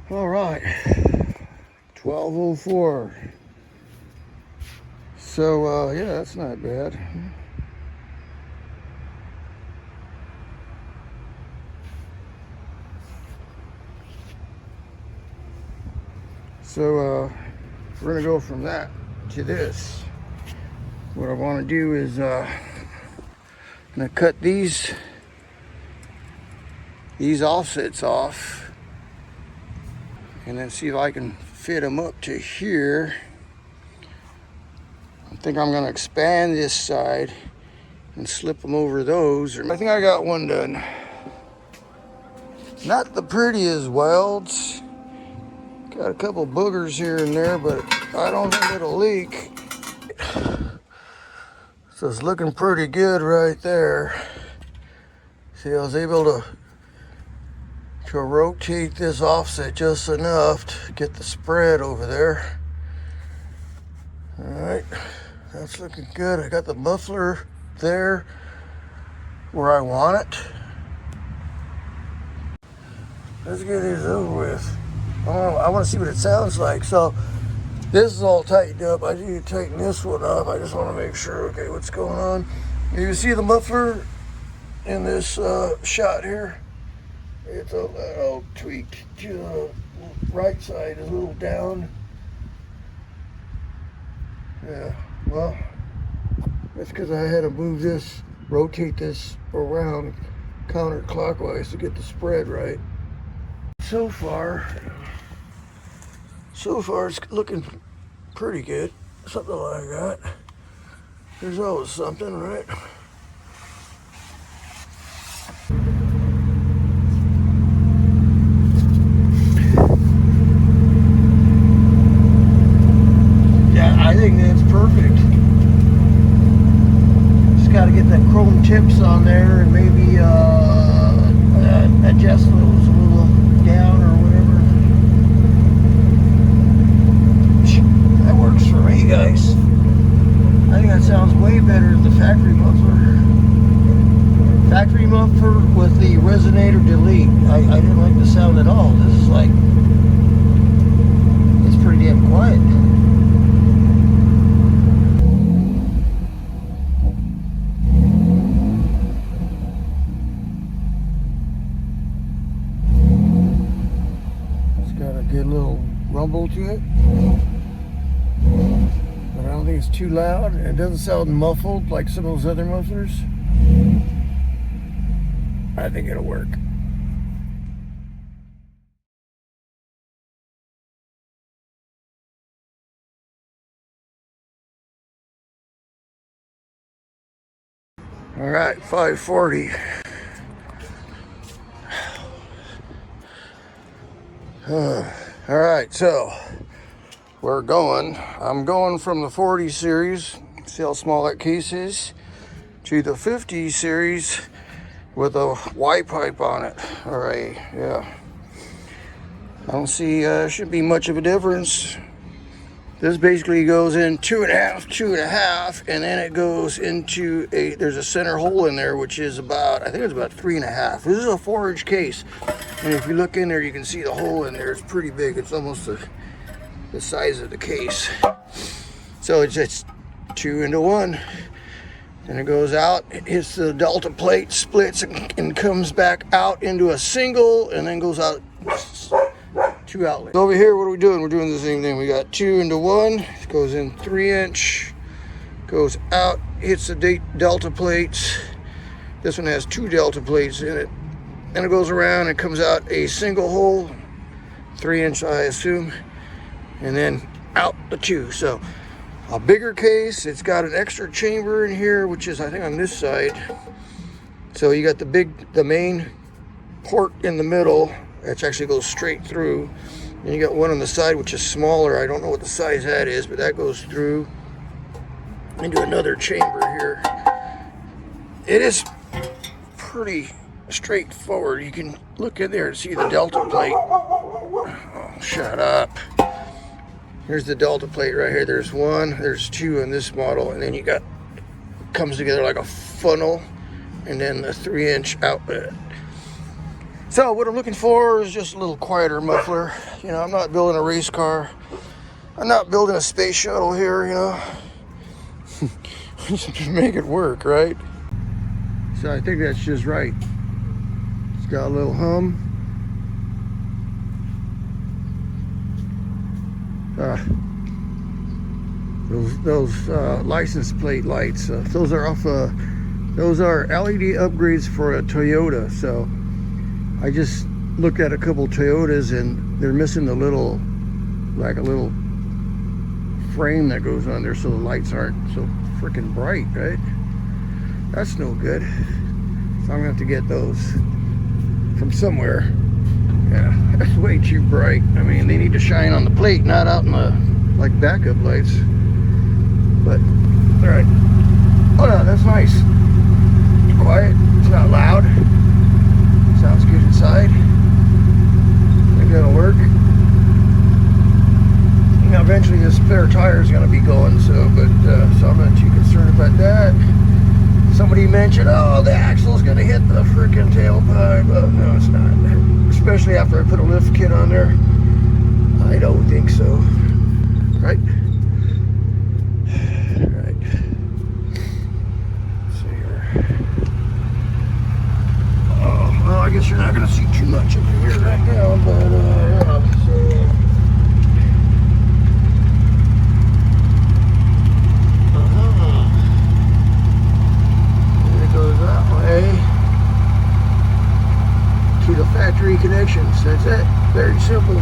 All right, 12:04. So yeah, that's not bad. So we're gonna go from that to this. What I want to do is I'm gonna cut these offsets off, and then see if I can fit them up to here. I think I'm gonna expand this side and slip them over those. I think I got one done. Not the prettiest welds. Got a couple boogers here and there, but I don't think it'll leak. So it's looking pretty good right there. See, I was able to rotate this offset just enough to get the spread over there. All right, that's looking good. I got the muffler there where I want it. Let's get this over with. I want to see what it sounds like. So this is all tightened up. I need to tighten this one up. I just want to make sure, okay, what's going on. You see the muffler in this shot here? It's a little tweaked to the right side, a little down. Yeah, well, that's because I had to move this, rotate this around counterclockwise to get the spread right. So far it's looking pretty good. Something like that. There's always something, right? I think that's perfect. Just got to get the chrome tips on there and maybe adjust those a little down or whatever. That works for me, guys. I think that sounds way better than the factory muffler. Factory muffler with the resonator delete. I didn't like the sound at all. This is like, it's pretty damn quiet. Good little rumble to it, but I don't think it's too loud. It doesn't sound muffled like some of those other mufflers. I think it'll work. All right, 540. All right, so I'm going from the 40 series, see how small that case is, to the 50 series with a Y pipe on it. All right, yeah. I don't see, should be much of a difference. This basically goes in 2.5, 2.5, and then it goes into there's a center hole in there, which is about, I think it's about 3.5. This is a 4-inch case. And if you look in there, you can see the hole in there. It's pretty big. It's almost the size of the case. So it's just 2 into 1. And it goes out, it hits the delta plate, splits, and comes back out into a single, and then goes out 2 outlets. Over here, what are we doing? We're doing the same thing. We got 2 into 1. It goes in 3-inch, goes out, hits the delta plates. This one has 2 delta plates in it. And it goes around and comes out a single hole, 3-inch I assume, and then out the 2. So a bigger case. It's got an extra chamber in here, which is I think on this side. So you got the main port in the middle, which actually goes straight through. And you got one on the side, which is smaller. I don't know what the size that is, but that goes through into another chamber here. It is pretty straightforward. You can look in there and see the delta plate. Oh, shut up. Here's the delta plate right here. There's 1, there's 2 in this model, and then you got, comes together like a funnel, and then the 3-inch outlet. So what I'm looking for is just a little quieter muffler. You know, I'm not building a race car. I'm not building a space shuttle here, you know. Just make it work, right? So I think that's just right. It's got a little hum. Those license plate lights, those are those are LED upgrades for a Toyota. So I just looked at a couple Toyotas and they're missing the little, like a little frame that goes on there, so the lights aren't so freaking bright, right? That's no good. So I'm gonna have to get those from somewhere. Yeah, that's way too bright. I mean, they need to shine on the plate, not out in the like backup lights. But all right. Oh no, that's nice. It's quiet. It's not loud. Sounds good inside. Maybe that'll work. Now eventually this spare tire is going to be going, so I'm not too concerned about that. Somebody mentioned, oh, the axle's going to hit the freaking tailpipe. No, it's not. Especially after I put a lift kit on there. I don't think so. Right? Right. Let's see here. Oh, well, I guess you're not going to see too much of it here right now, but yeah, so. To the factory connections. That's it. Very simple.